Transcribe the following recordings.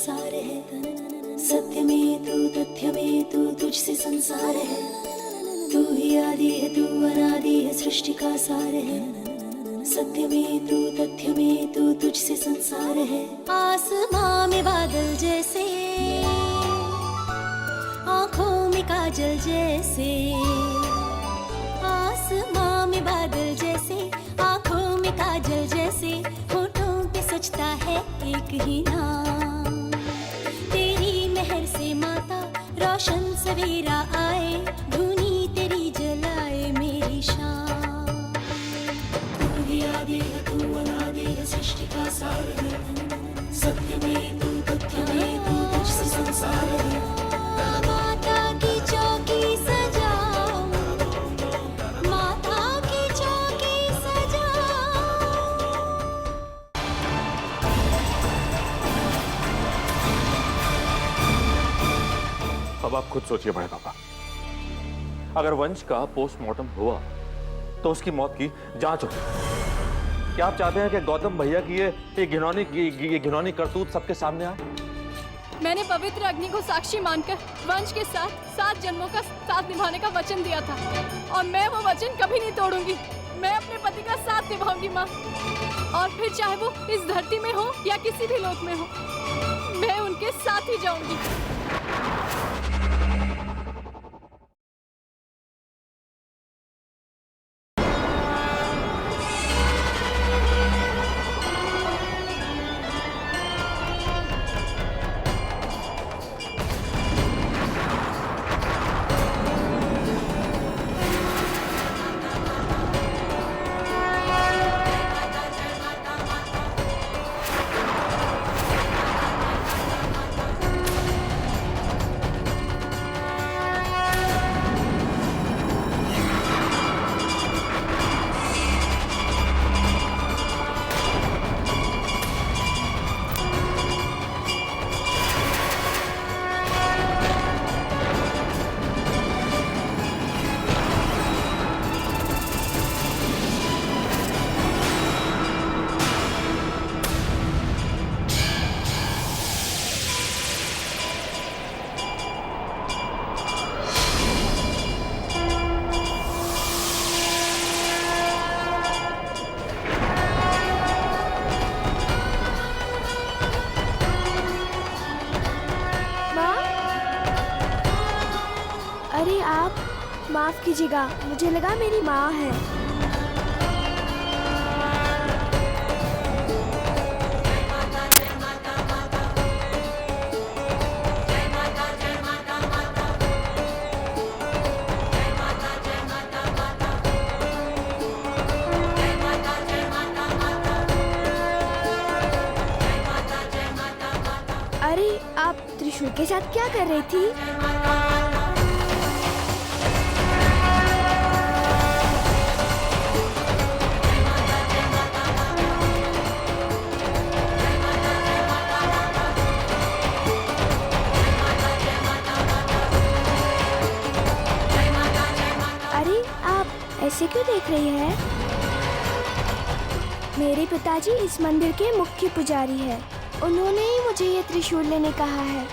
सार है। सत्य में तू, तथ्य में तू, तुझसे संसार है। तू ही आदि है, तू अनादि है, सृष्टि का सार है। सत्य में तू, तथ्य में तू, तुझसे संसार है। आसमां में बादल जैसे, आँखों में काजल जैसे। आसमां में बादल जैसे, आँखों में काजल जैसे, होठों पे सजता है एक ही नाम। तेरी मेहर से माता रोशन सवेरा आए, धुनी तेरी जलाए मेरी शाम। तू ही आदि है, तू अनादि है, सृष्टि का सार है। सत्य में तू, तथ्य में तू, तुझसे संसार है। माता की चौकी सजाओ, माता की चौकी सजाओ। अब आप खुद सोचिए बड़े पापा, अगर वंश का पोस्टमार्टम हुआ तो उसकी मौत की जांच होगी। क्या आप चाहते हैं कि गौतम भैया की ये घिनौनी करतूत सबके सामने आए? मैंने पवित्र अग्नि को साक्षी मानकर वंश के साथ 7 जन्मों का साथ निभाने का वचन दिया था, और मैं वो वचन कभी नहीं तोड़ूंगी। मैं अपने पति का साथ निभाऊंगी माँ, और फिर चाहे वो इस धरती में हो या किसी भी लोक में हो, मैं उनके साथ ही जाऊंगी। अरे आप माफ कीजिएगा, मुझे लगा मेरी माँ है। अरे आप त्रिशूल के साथ क्या कर रही थी? ऐसे क्यों देख रही है? मेरे पिताजी इस मंदिर के मुख्य पुजारी हैं। उन्होंने ही मुझे ये त्रिशूल लेने कहा है।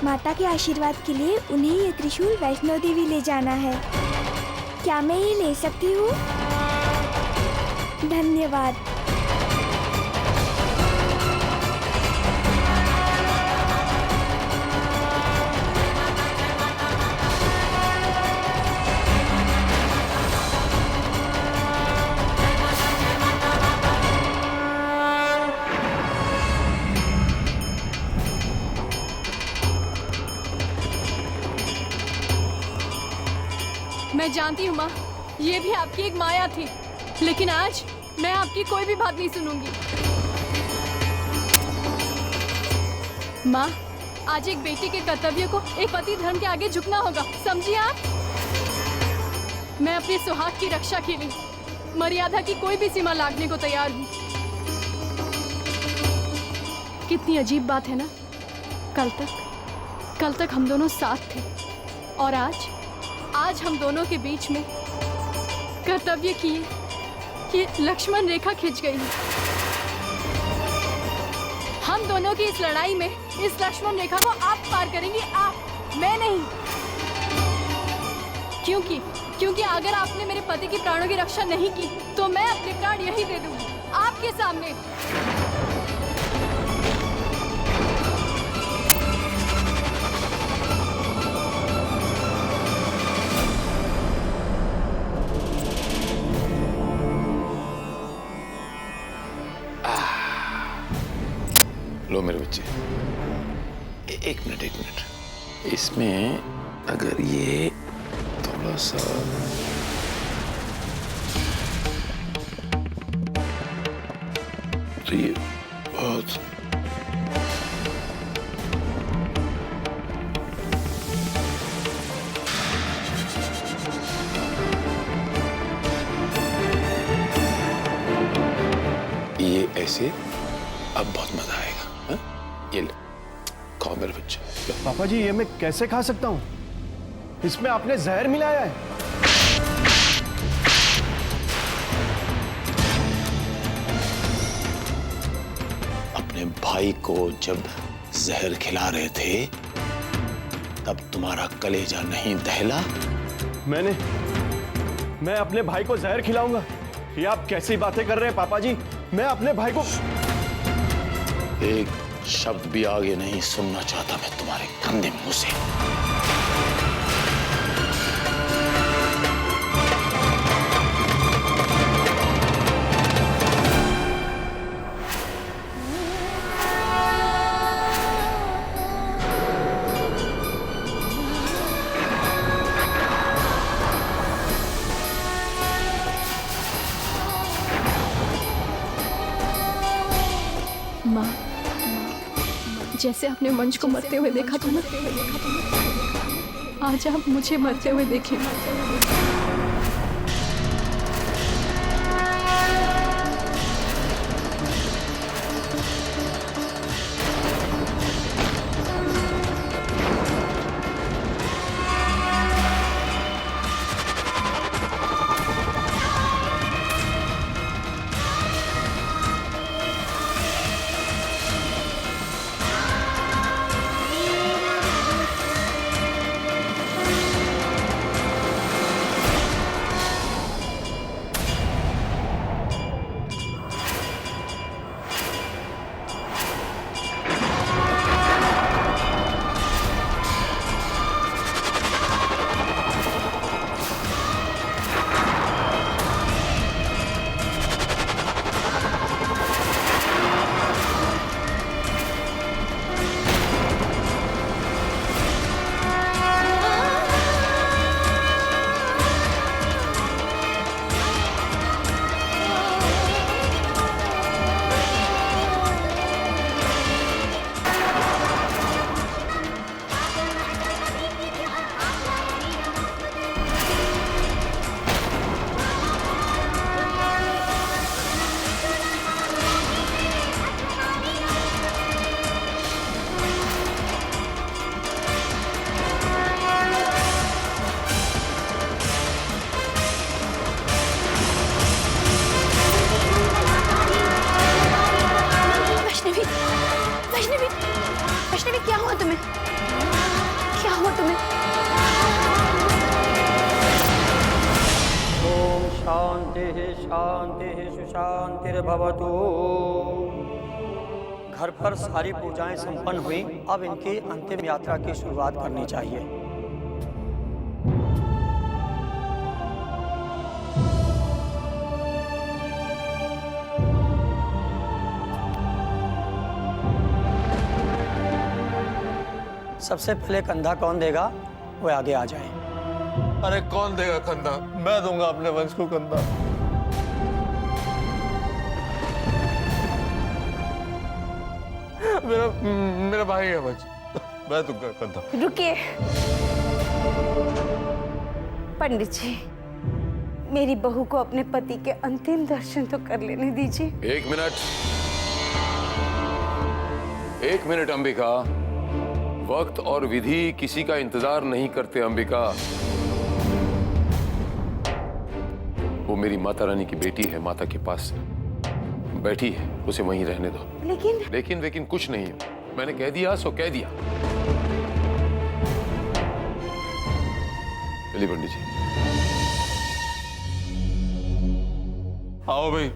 माता के आशीर्वाद के लिए उन्हें ये त्रिशूल वैष्णो देवी ले जाना है। क्या मैं ये ले सकती हूँ? धन्यवाद। मैं जानती हूँ माँ, ये भी आपकी एक माया थी, लेकिन आज मैं आपकी कोई भी बात नहीं सुनूंगी। माँ, आज एक बेटी के कर्तव्य को एक पति धर्म के आगे झुकना होगा, समझिए आप? मैं अपने सुहाग की रक्षा के लिए मर्यादा की कोई भी सीमा लांघने को तैयार हूँ। कितनी अजीब बात है ना, कल तक हम दोनों साथ थे, और आज हम दोनों के बीच में कर्तव्य की ये लक्ष्मण रेखा खिंच गई है। हम दोनों की इस लड़ाई में इस लक्ष्मण रेखा को आप पार करेंगी, आप, मैं नहीं। क्योंकि अगर आपने मेरे पति की प्राणों की रक्षा नहीं की तो मैं अपने प्राण यही दे दूंगी आपके सामने। लो मेरे बच्चे, एक मिनट, इसमें अगर ये थोड़ा सा तो ये बहुत ये ऐसे अब बहुत मजा आएगा। हा? ये ले, खाओ मेरे बच्चे, लो। पापा जी, ये मैं कैसे खा सकता हूँ? इसमें आपने जहर मिलाया है। अपने भाई को जब जहर खिला रहे थे तब तुम्हारा कलेजा नहीं दहला? मैं अपने भाई को जहर खिलाऊंगा? ये आप कैसी बातें कर रहे हैं पापा जी? मैं अपने भाई को... एक शब्द भी आगे नहीं सुनना चाहता मैं तुम्हारे गंदे मुंह से। माँ, जैसे आपने मंच को मरते हुए देखा था ना, आज आप मुझे मरते हुए देखें। वैष्णवी, क्या हुआ तुम्हें? क्या हुआ तुम्हें? ओम शांति शांति सुशांतिर्भवतु। घर पर सारी पूजाएं संपन्न हुई, अब इनकी अंतिम यात्रा की शुरुआत करनी चाहिए। सबसे पहले कंधा कौन देगा वो आगे आ जाए। अरे कौन देगा कंधा? मैं दूंगा अपने वंश को कंधा। मेरा भाई है वंश, मैं दूंगा कंधा। रुकिए पंडित जी, मेरी बहू को अपने पति के अंतिम दर्शन तो कर लेने दीजिए। एक मिनट अंबिका, वक्त और विधि किसी का इंतजार नहीं करते अंबिका। वो मेरी माता रानी की बेटी है, माता के पास बैठी है, उसे वहीं रहने दो। लेकिन कुछ नहीं है, मैंने कह दिया सो कह दिया। चलिए पंडित जी। आओ भाई।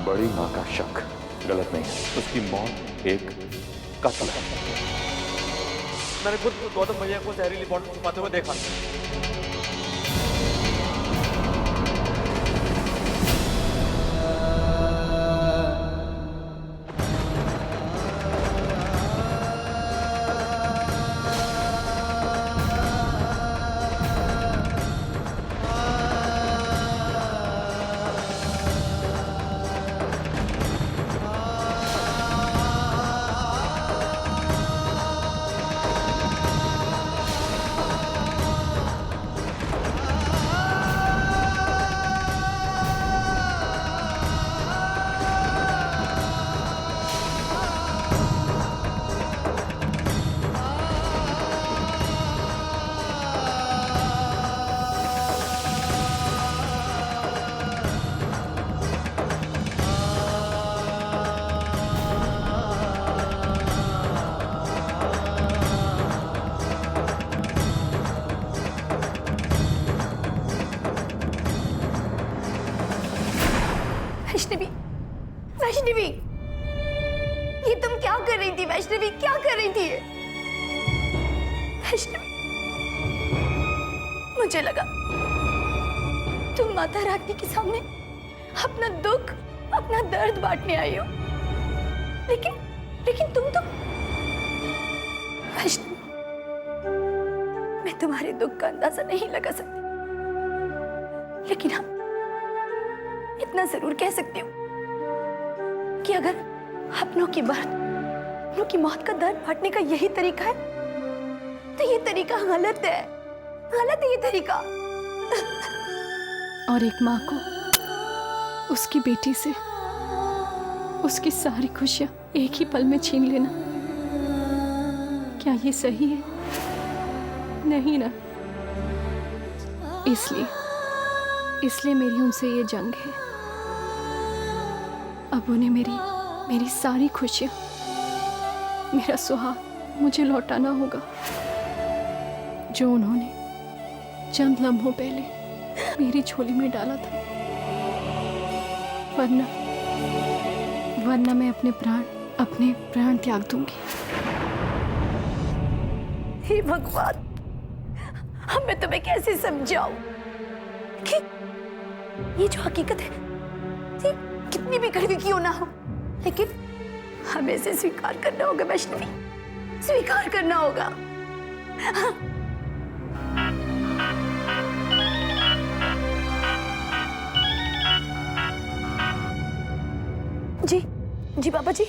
बड़ी माँ का शक गलत नहीं है, उसकी मौत एक कत्ल है। मैंने खुद गौतम भैया को जहरीली बॉटल छुपाते हुए देखा। वैष्णवी, वैष्णवी, ये तुम क्या कर रही थी? वैष्णवी, क्या कर रही थी? वैष्णवी, मुझे लगा तुम माता रानी के सामने अपना दुख, अपना दर्द बांटने आई हो, लेकिन तुम तो वैष्णवी, मैं तुम्हारे दुख का अंदाजा नहीं लगा सकती, लेकिन हाँ, इतना जरूर कह सकती हूँ कि अगर अपनों की मौत, अपनों की मौत का दर्द बांटने का यही तरीका है, तो ये तरीका गलत है, गलत है ये तरीका। और एक माँ को उसकी बेटी से उसकी सारी खुशियां एक ही पल में छीन लेना, क्या ये सही है? नहीं ना। इसलिए मेरी उनसे ये जंग है। अब उन्हें मेरी सारी खुशियां, मेरा सुहाग मुझे लौटाना होगा, जो उन्होंने चंद लम्हों पहले मेरी झोली में डाला था। वरना मैं अपने प्राण त्याग दूंगी। हे भगवान, अब मैं तुम्हें कैसे समझाऊं कि ये जो हकीकत है, ये कितनी भी कड़वी क्यों ना हो, लेकिन हमें इसे स्वीकार करना होगा वैष्णवी, स्वीकार करना होगा। जी पापा जी।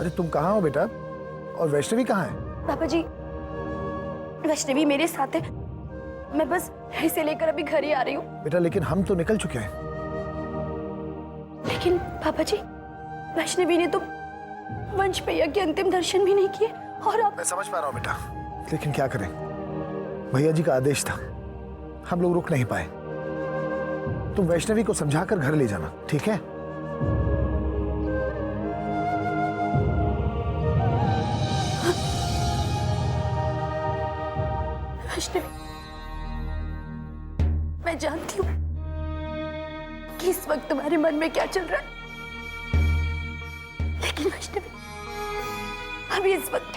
अरे तुम कहाँ हो बेटा? और वैष्णवी कहाँ है? पापा जी, वैष्णवी मेरे साथ है, मैं बस इसे लेकर अभी घर ही आ रही हूँ। बेटा लेकिन हम तो निकल चुके हैं। लेकिन पापा जी, वैष्णवी ने तो वंश भैया के अंतिम दर्शन भी नहीं किए, और आप। मैं समझ पा रहा हूँ बेटा, लेकिन क्या करें, भैया जी का आदेश था, हम लोग रुक नहीं पाए। तुम वैष्णवी को समझाकर घर ले जाना, ठीक है? वैष्णवी, मैं जानती हूँ कि इस वक्त तुम्हारे मन में क्या चल रहा है, लेकिन वैष्णवी, अभी इस वक्त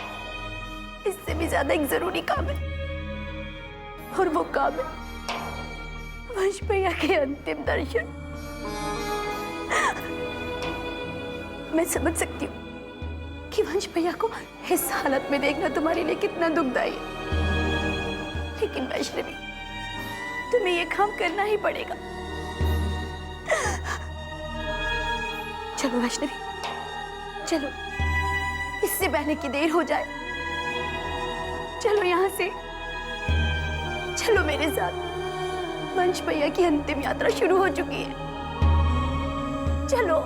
इससे भी ज्यादा एक जरूरी काम है, और वो काम है वंश भैया के अंतिम दर्शन। मैं समझ सकती हूँ कि वंश भैया को इस हालत में देखना तुम्हारे लिए कितना दुखदायी है, लेकिन वैष्णवी, तुम्हें ये काम करना ही पड़ेगा। चलो वैष्णवी, चलो, इससे पहले कि देर हो जाए, चलो यहाँ से, चलो मेरे साथ। वंश भैया की अंतिम यात्रा शुरू हो चुकी है, चलो।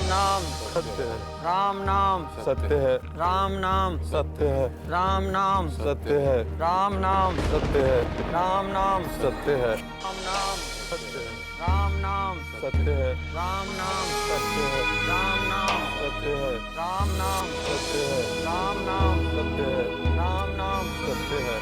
नाम सत्य है, राम नाम सत्य है, राम नाम सत्य है, राम नाम सत्य है, राम नाम सत्य है, राम नाम सत्य है, राम नाम सत्य है, राम नाम सत्य है, राम नाम सत्य है, राम नाम सत्य है, राम नाम सत्य है, राम नाम सत्य है, राम नाम सत्य है।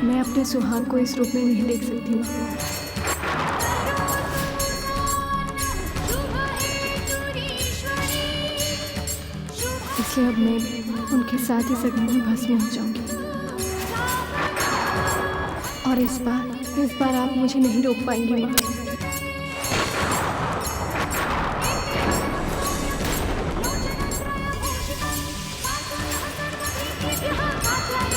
मैं अपने सुहाग को इस रूप में नहीं देख सकती माँ। इसलिए अब मैं उनके साथ ही सगन में भस्म हो जाऊंगी। और इस बार आप मुझे नहीं रोक पाएंगी माँ। Yeah.